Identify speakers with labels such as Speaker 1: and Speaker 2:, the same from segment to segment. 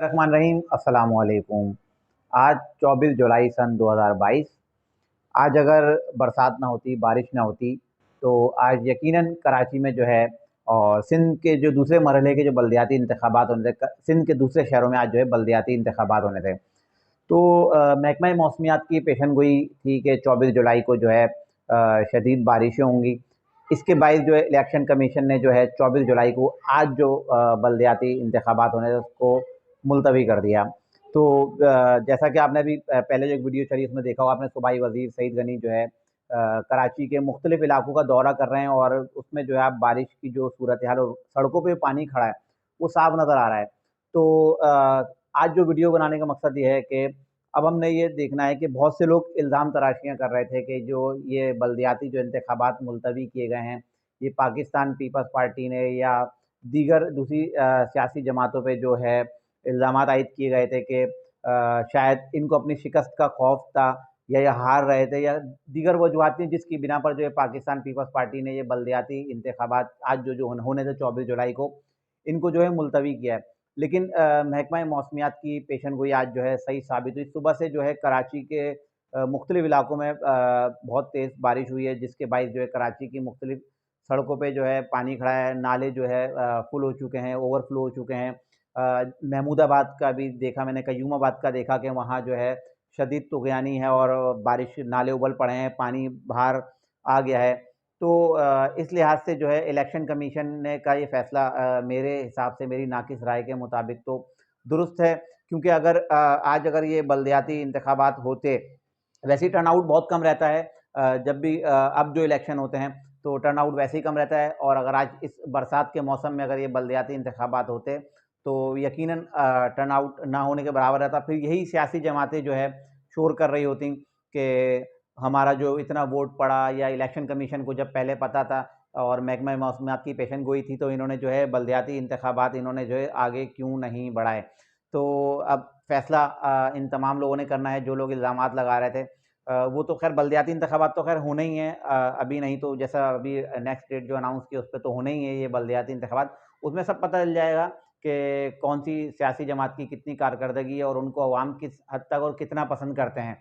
Speaker 1: रहमान रहीम अस्सलाम वालेकुम। आज 24 जुलाई सन 2022। आज अगर बरसात ना होती, बारिश ना होती, तो आज यकीनन कराची में जो है और सिंध के जो दूसरे मरहले के जो बल्दियाती इंतखाबात होने थे, सिंध के दूसरे शहरों में आज जो है बल्दियाती इंतखाबात होने थे। तो महकमा मौसमियात की पेशन गोई थी कि 24 जुलाई को जो है शदीद बारिशें होंगी। इसके बायस जो है इलेक्शन कमीशन ने जो है 24 जुलाई को आज जो बल्दियाती इंतखाबात होने थे उसको मुलतवी कर दिया। तो जैसा कि आपने अभी पहले जो एक वीडियो चली उसमें देखा होगा आपने, सूबाई वज़ीर सईद गनी जो है कराची के मुख्तलिफ इलाकों का दौरा कर रहे हैं और उसमें जो है आप बारिश की जो सूरत हाल और सड़कों पे पानी खड़ा है वो साफ नज़र आ रहा है। तो आज जो वीडियो बनाने का मकसद ये है कि अब हमने ये देखना है कि बहुत से लोग इल्ज़ाम तराशियाँ कर रहे थे कि जो ये बल्दियाती जो इंतखाबात मुलतवी किए गए हैं, ये पाकिस्तान पीपल्स पार्टी ने या दीगर दूसरी सियासी जमातों पे जो है इल्ज़ामात आयद किए गए थे कि शायद इनको अपनी शिकस्त का खौफ था या ये हार रहे थे या दीगर वजूहात थी जिसकी बिना पर जो है पाकिस्तान पीपल्स पार्टी ने ये बल्दियाती इंतखाबात आज जो होने थे 24 जुलाई को, इनको जो है मुलतवी किया है। लेकिन महकमा मौसमियात की पेशन गोई आज जो है सही साबित हुई। सुबह से जो है कराची के मुख्तलिफ इलाकों में बहुत तेज़ बारिश हुई है जिसके बायस जो है कराची की मुख्तलिफ सड़कों पे जो है पानी खड़ा है, नाले जो है फुल हो चुके हैं, ओवरफ्लो हो चुके हैं। महमूदाबाद का भी देखा मैंने, कयूमाबाद का देखा कि वहाँ जो है शदीद तुग़यानी है और बारिश नाले उबल पड़े हैं, पानी बाहर आ गया है। तो इस लिहाज से जो है इलेक्शन कमीशन ने का ये फ़ैसला मेरे हिसाब से, मेरी नाक़िस राय के मुताबिक तो दुरुस्त है, क्योंकि अगर आज अगर ये बल्दियाती इंतखाबात होते, वैसे ही टर्नआउट बहुत कम रहता है जब भी अब जो इलेक्शन होते हैं तो टर्नआउट वैसे ही कम रहता है और अगर आज इस बरसात के मौसम में अगर ये बल्दियाती इंतखाबात होते तो यकीनन टर्नआउट ना होने के बराबर रहता। फिर यही सियासी जमातें जो है शोर कर रही होती कि हमारा जो इतना वोट पड़ा, या इलेक्शन कमीशन को जब पहले पता था और महकमा मौसमियात की पेशन गोई थी तो इन्होंने जो है बल्दियाती इंतखाबात इन्होंने जो है आगे क्यों नहीं बढ़ाए। तो अब फैसला इन तमाम लोगों ने करना है जो लोग इल्ज़ामात लगा रहे थे। वो तो ख़ैर बल्दियाती इंतखाबात तो ख़ैर होने ही हैं, अभी नहीं तो जैसा अभी नेक्स्ट डेट जो अनाउंस की उस पे तो होने ही है ये बल्दियाती इंतखाबात। उसमें सब पता चल जाएगा कि कौन-सी सियासी जमात की कितनी कारकर्दगी है और उनको अवाम किस हद तक और कितना पसंद करते हैं।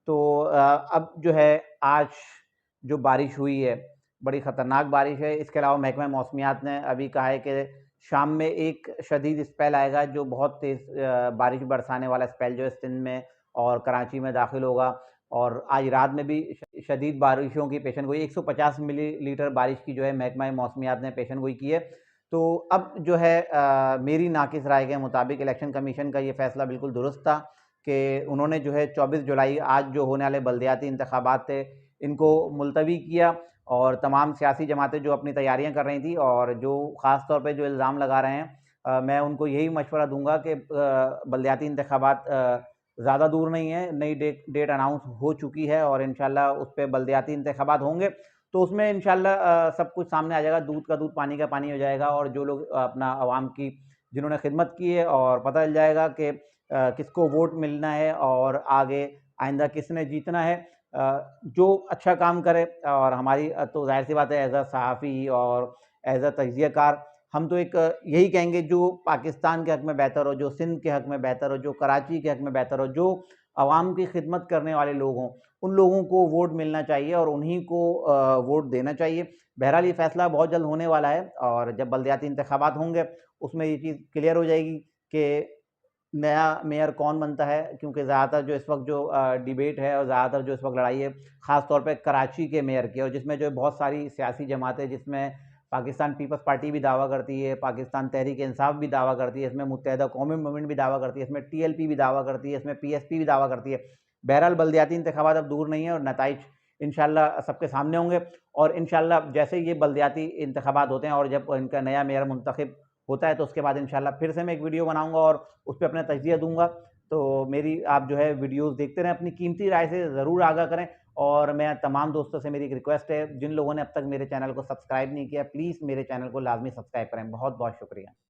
Speaker 1: तो अब जो है आज जो बारिश हुई है, बड़ी ख़तरनाक बारिश है। इसके अलावा महकमा मौसमियात ने अभी कहा है कि शाम में एक शदीद स्पेल आएगा जो बहुत तेज़ बारिश बरसाने वाला स्पेल जो है सिंध में और कराची में दाखिल होगा और आज रात में भी शदीद बारिशों की पेशन गोई 150 मिलीलीटर बारिश की जो है महकमा मौसमियात ने पेशन गोई की है। तो अब जो है मेरी नाक़िस राय के मुताबिक इलेक्शन कमीशन का ये फ़ैसला बिल्कुल दुरुस्त था कि उन्होंने जो है 24 जुलाई आज जो होने वाले बल्दियाती इंतखाबात थे, इनको मुलतवी किया और तमाम सियासी जमातें जो अपनी तैयारियाँ कर रही थी और जो ख़ास तौर पे जो इल्ज़ाम लगा रहे हैं, मैं उनको यही मशवरा दूँगा कि बल्दियाती इंतखाबात ज़्यादा दूर नहीं है, नई डेट डेट अनाउंस हो चुकी है और इंशाल्लाह उस पे बल्दियाती इंतखाबात होंगे, तो उसमें इंशाल्लाह सब कुछ सामने आ जाएगा, दूध का दूध, पानी का पानी हो जाएगा और जो लोग अपना अवाम की जिन्होंने खिदमत की है और पता चल जाएगा कि किसको वोट मिलना है और आगे आइंदा किसने जीतना है। जो अच्छा काम करे और हमारी तो ज़ाहिर-सी बात है एज़ अ सहाफ़ी और एज़ अ तज्ज़ियाकार हम तो एक यही कहेंगे जो पाकिस्तान के हक़ में बेहतर हो, जो सिंध के हक़ में बेहतर हो, जो कराची के हक़ में बेहतर हो, जो अवाम की खिदमत करने वाले लोग हों, उन लोगों को वोट मिलना चाहिए और उन्हीं को वोट देना चाहिए। बहरहाल ये फ़ैसला बहुत जल्द होने वाला है और जब बल्दियाती इंतखाबात होंगे, उसमें ये चीज़ क्लियर हो जाएगी कि नया मेयर कौन बनता है, क्योंकि ज़्यादातर जो इस वक़्त जो डिबेट है और ज़्यादातर जो इस वक़्त लड़ाई है, ख़ास तौर पे कराची के मेयर की और जिसमें जो है बहुत सारी सियासी जमातें, जिसमें पाकिस्तान पीपल्स पार्टी भी दावा करती है, पाकिस्तान तहरीक-ए-इंसाफ भी दावा करती है, इसमें मुत्तहिदा कौमी मूवमेंट भी दावा करती है, इसमें टीएलपी भी दावा करती है, इसमें पीएसपी भी दावा करती है। बहरहाल बल्दियाती इंतखाबात अब दूर नहीं है और नताइज इंशाल्लाह सबके सामने होंगे और इंशाल्लाह जैसे ही ये बल्दियाती इंतखाबात होते हैं और जब इनका नया मेयर मुंतखब होता है तो उसके बाद इंशाल्लाह फिर से मैं एक वीडियो बनाऊँगा और उस पे अपना तजिया दूँगा। तो मेरी आप जो है वीडियोज़ देखते रहें, अपनी कीमती राय से ज़रूर आगाह करें और मैं तमाम दोस्तों से मेरी एक रिक्वेस्ट है, जिन लोगों ने अब तक मेरे चैनल को सब्सक्राइब नहीं किया, प्लीज़ मेरे चैनल को लाज़मी सब्सक्राइब करें। बहुत-बहुत शुक्रिया।